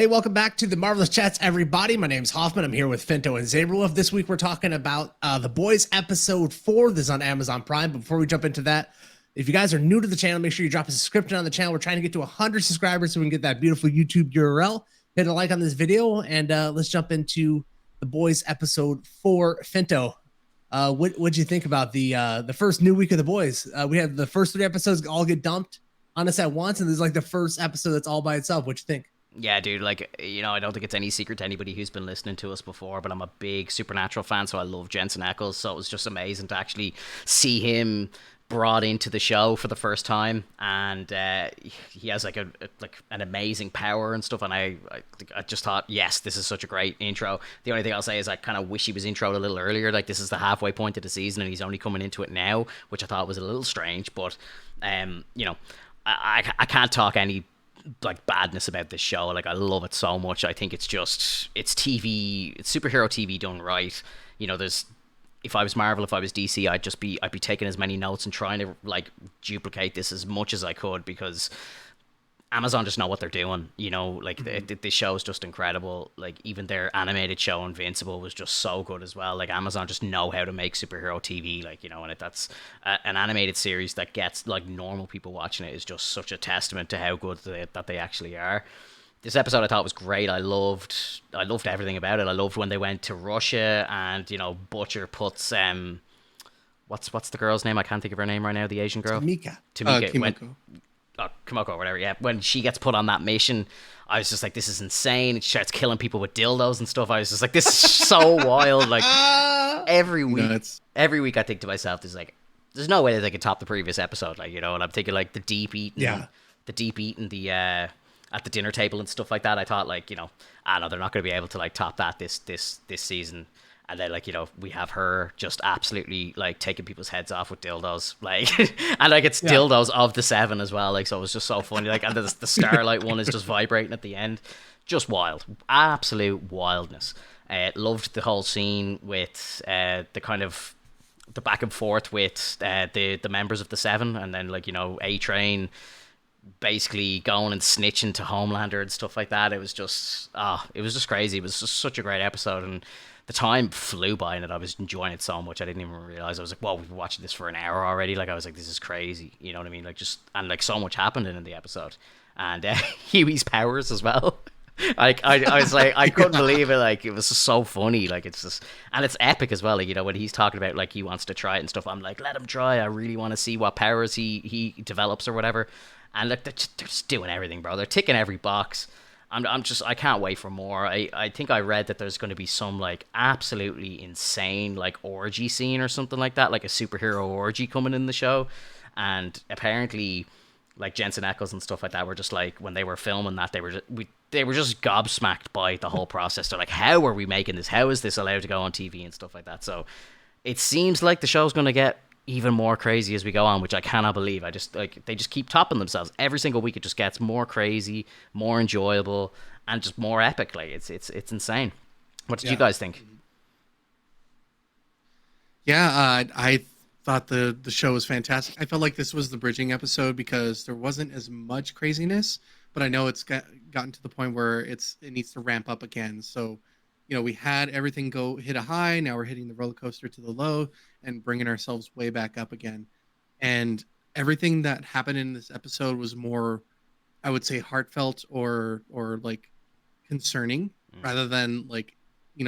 Hey, welcome back to the Marvelous Chats, everybody. My name's Hoffman. I'm here with Finto and Zaberwolf. This week we're talking about The Boys episode 4. This is on Amazon Prime. But before we jump into that, if you guys are new to the channel, make sure you drop a subscription on the channel. We're trying to get to 100 subscribers so we can get that beautiful YouTube URL. Hit a like on this video, and let's jump into The Boys episode 4. Finto, what'd you think about the first new week of The Boys? We had the first 3 episodes all get dumped on us at once, and there's like the first episode that's all by itself. What'd you think? Yeah, dude, I don't think it's any secret to anybody who's been listening to us before, but I'm a big Supernatural fan, so I love Jensen Ackles, so it was just amazing to actually see him brought into the show for the first time, and he has like an amazing power and stuff, and I just thought, yes, this is such a great intro. The only thing I'll say is I kind of wish he was introed a little earlier. Like, this is the halfway point of the season, and he's only coming into it now, which I thought was a little strange, but, I can't talk any like badness about this show. Like, I love it so much. I think it's TV, it's superhero TV done right. There's, if I was Marvel, if I was DC, I'd be taking as many notes and trying to like duplicate this as much as I could, because Amazon just know what they're doing. The show is just incredible. Like, even their animated show Invincible was just so good as well. Like, Amazon just know how to make superhero TV. And that's an animated series that gets like normal people watching it is just such a testament to how good that they actually are. This episode I thought was great. I loved everything about it. I loved when they went to Russia and Butcher puts what's the girl's name? I can't think of her name right now. The Asian girl. Tamika. Kimiko. Kimiko, or whatever, yeah. When she gets put on that mission, I was just like, this is insane. And she starts killing people with dildos and stuff. I was just like, this is so wild. Like, every week I think to myself, there's no way that they could top the previous episode. And I'm thinking like the deep eating at the dinner table and stuff like that. I thought no, they're not going to be able to like top that this season. And then, we have her just absolutely, taking people's heads off with dildos. And, it's dildos of the 7 as well. So it was just so funny. And the Starlight one is just vibrating at the end. Just wild. Absolute wildness. Loved the whole scene with the kind of the back and forth with the members of the 7. And then, A-Train basically going and snitching to Homelander and stuff like that. It was just crazy. It was just such a great episode. And the time flew by in it. I was enjoying it so much. I didn't even realize. I was like, "Whoa, we've been watching this for an hour already." I was like, "This is crazy." You know what I mean? So much happened in the episode, and Huey's powers as well. I was like, I couldn't believe it. It was just so funny. It's just, and it's epic as well. When he's talking about he wants to try it and stuff, I'm like, let him try. I really want to see what powers he develops or whatever. And they're just doing everything, bro. They're ticking every box. I can't wait for more. I think I read that there's going to be some absolutely insane orgy scene or something like that, like a superhero orgy coming in the show. And apparently Jensen Ackles and stuff like that were just when they were filming that, they were just gobsmacked by the whole process. They're like, how are we making this? How is this allowed to go on TV and stuff like that? So it seems like the show's going to get even more crazy as we go on, which I cannot believe. I just they just keep topping themselves every single week. It just gets more crazy, more enjoyable, and just more epic. It's insane. What did you guys think? Yeah, I thought the show was fantastic. I felt like this was the bridging episode because there wasn't as much craziness, but I know it's gotten to the point where it needs to ramp up again. So we had everything go hit a high. Now we're hitting the roller coaster to the low and bringing ourselves way back up again. And everything that happened in this episode was more, I would say, heartfelt or concerning rather than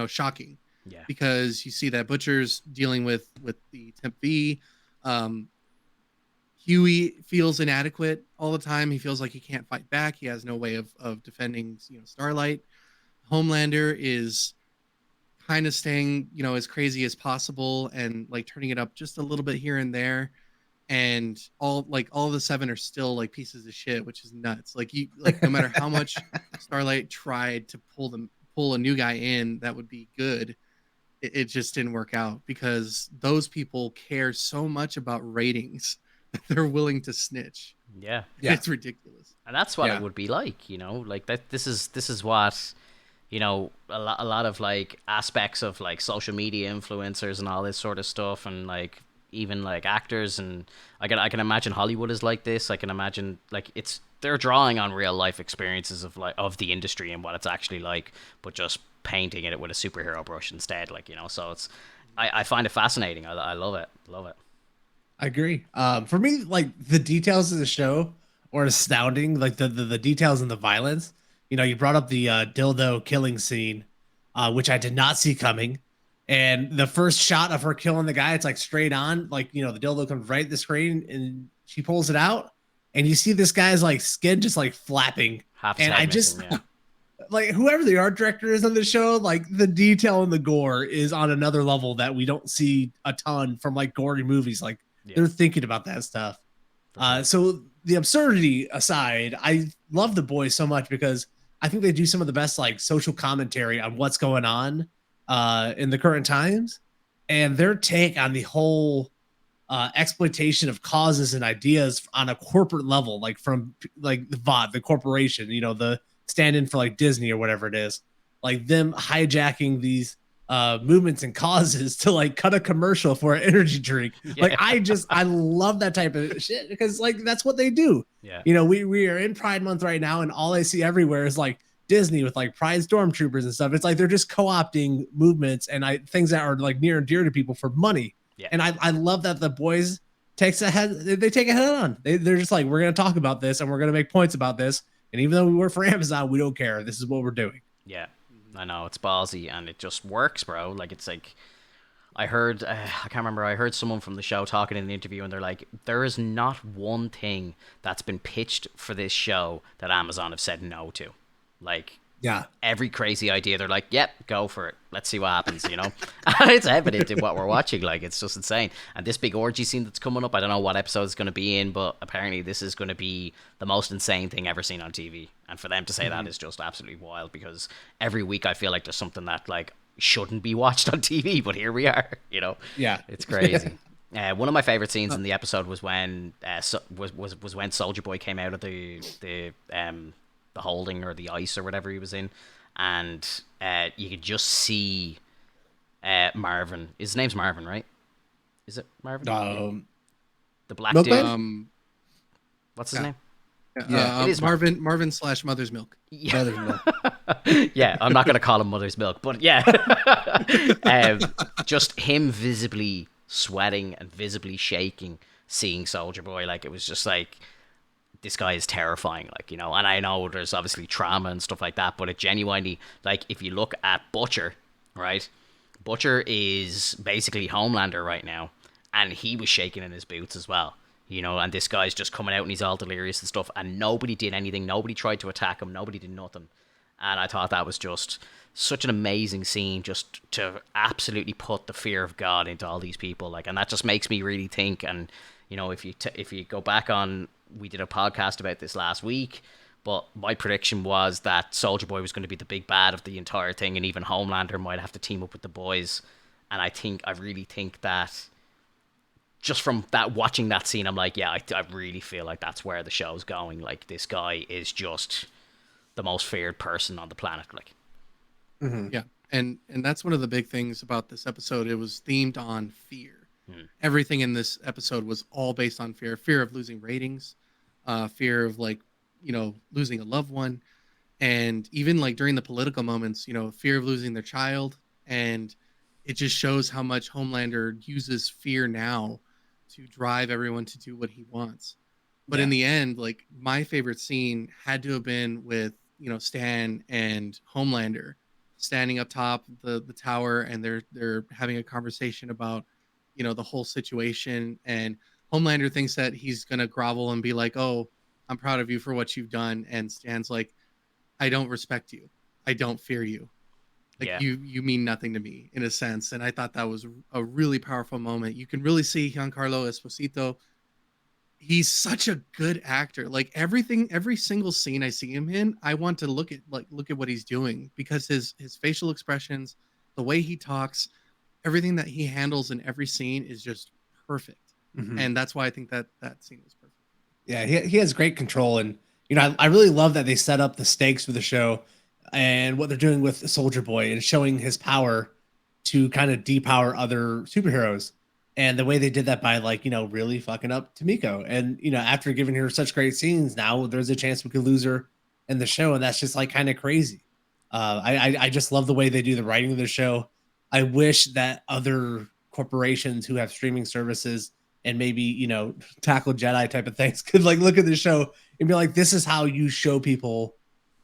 shocking. Yeah. Because you see that Butcher's dealing with the Temp V. Huey feels inadequate all the time. He feels like he can't fight back. He has no way of defending Starlight. Homelander is kind of staying, as crazy as possible and turning it up just a little bit here and there. And all the 7 are still pieces of shit, which is nuts. No matter how much Starlight tried to pull a new guy in that would be good, it just didn't work out because those people care so much about ratings that they're willing to snitch. Yeah. It's ridiculous. And that's what it would be that. This is what, a lot of aspects of social media influencers and all this sort of stuff, and even actors, and I can imagine Hollywood is like this. I can imagine it's they're drawing on real life experiences of the industry and what it's actually like, but just painting it with a superhero brush instead. Like, you know, so it's I find it fascinating. I love it. Love it. I agree. For me, like the details of the show are astounding. Like the details and the violence. You know, you brought up the dildo killing scene, which I did not see coming. And the first shot of her killing the guy, it's like straight on. Like, you know, the dildo comes right at the screen, and she pulls it out, and you see this guy's like skin just like flapping. Half his And head I missing, just yeah. like whoever the art director is on the show, like the detail and the gore is on another level that we don't see a ton from like gory movies. Like Yeah. they're thinking about that stuff. For sure. So the absurdity aside, I love The Boys so much because I think they do some of the best like social commentary on what's going on in the current times, and their take on the whole exploitation of causes and ideas on a corporate level, like from like the VOD, the corporation, you know, the stand-in for like Disney or whatever it is, like them hijacking these movements and causes to like cut a commercial for an energy drink. Yeah. Like I love that type of shit because like that's what they do. Yeah. You know, we are in Pride Month right now, and all I see everywhere is like Disney with like Pride Stormtroopers and stuff. It's like they're just co-opting movements and things that are like near and dear to people for money. Yeah. And I love that The Boys takes a head. They take a head on. They're just like, we're gonna talk about this and we're gonna make points about this. And even though we work for Amazon, we don't care. This is what we're doing. Yeah, I know, it's ballsy and it just works, bro. Like, it's like I heard I can't remember. I heard someone from the show talking in an interview, and they're like, there is not one thing that's been pitched for this show that Amazon have said no to. Like, Yeah. every crazy idea, they're like, yep, go for it. Let's see what happens, you know? And it's evident in what we're watching. Like, it's just insane. And this big orgy scene that's coming up, I don't know what episode it's going to be in, but apparently this is going to be the most insane thing ever seen on TV. And for them to say that is just absolutely wild, because every week I feel like there's something that, like, shouldn't be watched on TV, but here we are, you know? Yeah. It's crazy. One of my favorite scenes in the episode was when was when Soldier Boy came out of the holding or the ice or whatever he was in, and you could just see Marvin. His name's Marvin, right? Is it Marvin? The black dude. Milkman? What's his yeah. name? Yeah, it is Marvin / Mother's Milk. Yeah. Mother's Milk. Yeah, I'm not going to call him Mother's Milk, but yeah. Just him visibly sweating and visibly shaking, seeing Soldier Boy. Like, it was just like, this guy is terrifying, like, you know. And I know there's obviously trauma and stuff like that, but it genuinely, like, if you look at Butcher, right? Butcher is basically Homelander right now, and he was shaking in his boots as well. You know, and this guy's just coming out and he's all delirious and stuff, and nobody did anything. Nobody tried to attack him. Nobody did nothing. And I thought that was just such an amazing scene, just to absolutely put the fear of God into all these people. Like, and that just makes me really think. And, you know, if you go back on, we did a podcast about this last week, but my prediction was that Soldier Boy was going to be the big bad of the entire thing, and even Homelander might have to team up with the boys. And I really think that, just from that, watching that scene, I'm like, yeah, I really feel like that's where the show's going. Like, this guy is just the most feared person on the planet. Like, Yeah, and that's one of the big things about this episode. It was themed on fear. Everything in this episode was all based on fear of losing ratings, fear of, like, you know, losing a loved one, and even like during the political moments, you know, fear of losing their child. And it just shows how much Homelander uses fear now to drive everyone to do what he wants. But in the end, like, my favorite scene had to have been with, you know, Stan and Homelander standing up top the tower, and they're having a conversation about, you know, the whole situation. And Homelander thinks that he's gonna grovel and be like, "Oh, I'm proud of you for what you've done," and Stan's like, "I don't respect you. I don't fear you. Like, Yeah. you mean nothing to me," in a sense. And I thought that was a really powerful moment. You can really see Giancarlo Esposito. He's such a good actor. Like, every single scene I see him in, I want to look at what he's doing, because his facial expressions, the way he talks, everything that he handles in every scene is just perfect. And that's why I think that scene was perfect. Yeah, he has great control, and you know, I really love that they set up the stakes for the show and what they're doing with Soldier Boy and showing his power to kind of depower other superheroes. And the way they did that by like, really fucking up Tamiko. And, after giving her such great scenes, now there's a chance we could lose her in the show. And that's just like kind of crazy. I just love the way they do the writing of the show. I wish that other corporations who have streaming services and maybe, tackle Jedi type of things could like look at the show and be like, this is how you show people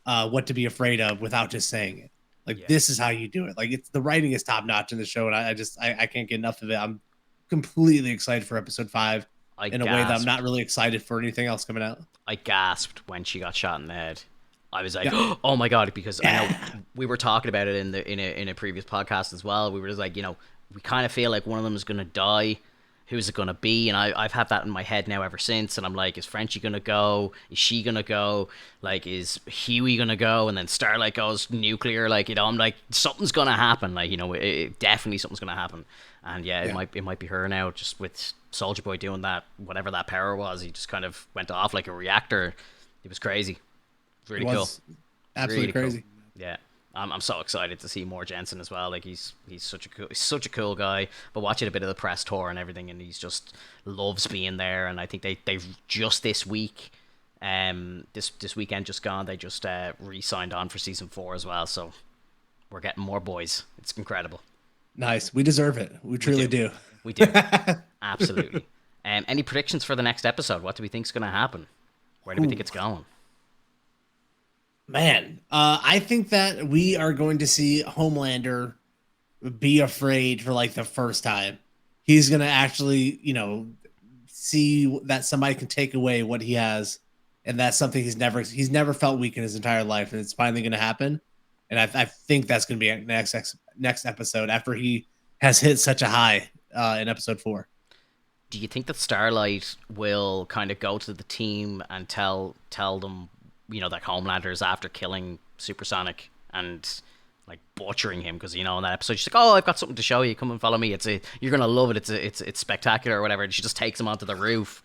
what to be afraid of without just saying it. Like, this is how you do it. Like, it's the writing is top notch in the show. And I can't get enough of it. I'm completely excited for episode 5 in a way that I'm not really excited for anything else coming out. I gasped when she got shot in the head. I was like, oh my god, because I know we were talking about it in a previous podcast as well. We were just like, we kind of feel like one of them is gonna die. Who's it gonna be? And I've had that in my head now ever since. And I'm like, is Frenchie gonna go? Is she gonna go? Like, is Huey gonna go? And then Starlight goes nuclear. Like, I'm like, something's gonna happen. Like, definitely something's gonna happen. And it might be her now. Just with Soldier Boy doing that, whatever that power was, he just kind of went off like a reactor. It was crazy. Really cool. Absolutely really crazy. Cool. Yeah. I'm so excited to see more Jensen as well. Like he's such a cool guy. But watching a bit of the press tour and everything, and he's just loves being there. And I think they just this week, this weekend just gone, they just re-signed on for season 4 as well. So we're getting more boys. It's incredible. Nice. We deserve it. We truly do. We do. Absolutely. Any predictions for the next episode? What do we think is going to happen? Where do we think it's going? Man, I think that we are going to see Homelander be afraid for like the first time. He's going to actually, see that somebody can take away what he has. And that's something he's never felt weak in his entire life. And it's finally going to happen. And I think that's going to be next episode after he has hit such a high in episode 4. Do you think that Starlight will kind of go to the team and tell them, that Homelander is after killing Supersonic and like butchering him? Because in that episode she's like, "Oh, I've got something to show you. Come and follow me. You're gonna love it. It's spectacular or whatever." And she just takes him onto the roof,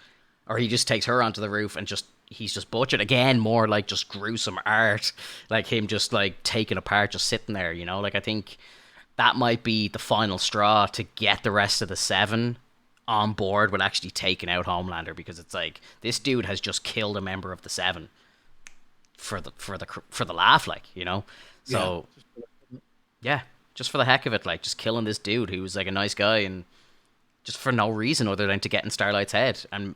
or he just takes her onto the roof, and he's just butchered again. More like just gruesome art, like him just like taken apart, just sitting there. Like I think that might be the final straw to get the rest of the 7 on board with actually taking out Homelander, because it's like this dude has just killed a member of the 7 for the laugh, like, so just for the heck of it, like just killing this dude who was like a nice guy, and just for no reason other than to get in Starlight's head and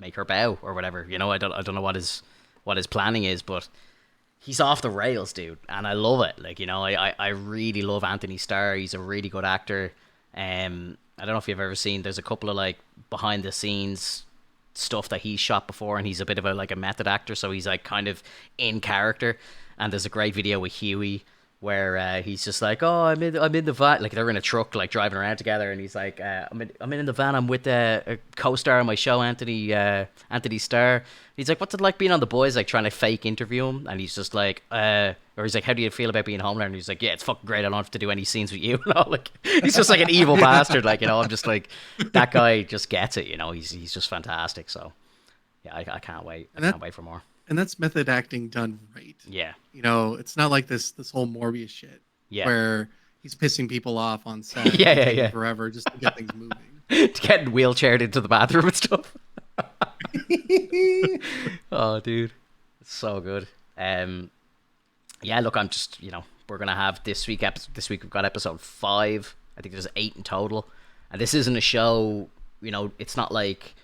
make her bow or whatever. I don't know what his planning is, but he's off the rails, dude, and I love it. Like, I really love Anthony Starr. He's a really good actor. I don't know if you've ever seen, there's a couple of like behind the scenes stuff that he's shot before, and he's a bit of a method actor, so he's like kind of in character. And there's a great video with Huey where he's just like, "Oh, I'm in the van," like they're in a truck like driving around together, and he's like, I'm in the van, I'm with a co-star on my show, Anthony Starr. He's like, "What's it like being on The Boys?" Like trying to fake interview him, and he's just like, or he's like, "How do you feel about being Homelander?" And he's like, "Yeah, it's fucking great. I don't have to do any scenes with you." Like he's just like an evil bastard. Like I'm just like, that guy just gets it. He's just fantastic. So yeah, I can't wait. I can't wait for more. And that's method acting done right. Yeah. It's not like this whole Morbius shit. Yeah. Where he's pissing people off on set. Yeah. Forever just to get things moving. To get wheelchaired into the bathroom and stuff. Oh, dude. It's so good. Yeah, look, I'm just, we're going to have this week we've got episode 5. I think there's 8 in total. And this isn't a show, it's not like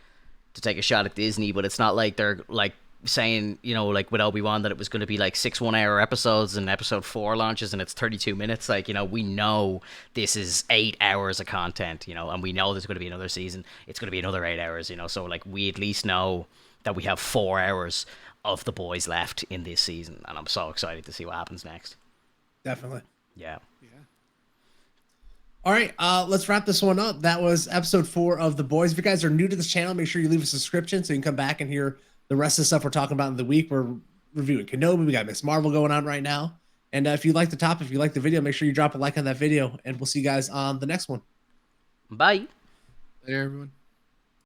to take a shot at Disney, but it's not like they're like saying, like with Obi-Wan, that it was going to be like 6 1-hour episodes and episode 4 launches and it's 32 minutes. Like, we know this is 8 hours of content, and we know there's going to be another season. It's going to be another 8 hours, so like we at least know that we have 4 hours of The Boys left in this season. And I'm so excited to see what happens next. Definitely. Yeah. All right, let's wrap this one up. That was episode 4 of The Boys. If you guys are new to this channel, make sure you leave a subscription so you can come back and hear the rest of the stuff we're talking about in the week. We're reviewing Kenobi. We got Miss Marvel going on right now. And if you like the topic, if you like the video, make sure you drop a like on that video. And we'll see you guys on the next one. Bye. Later, everyone.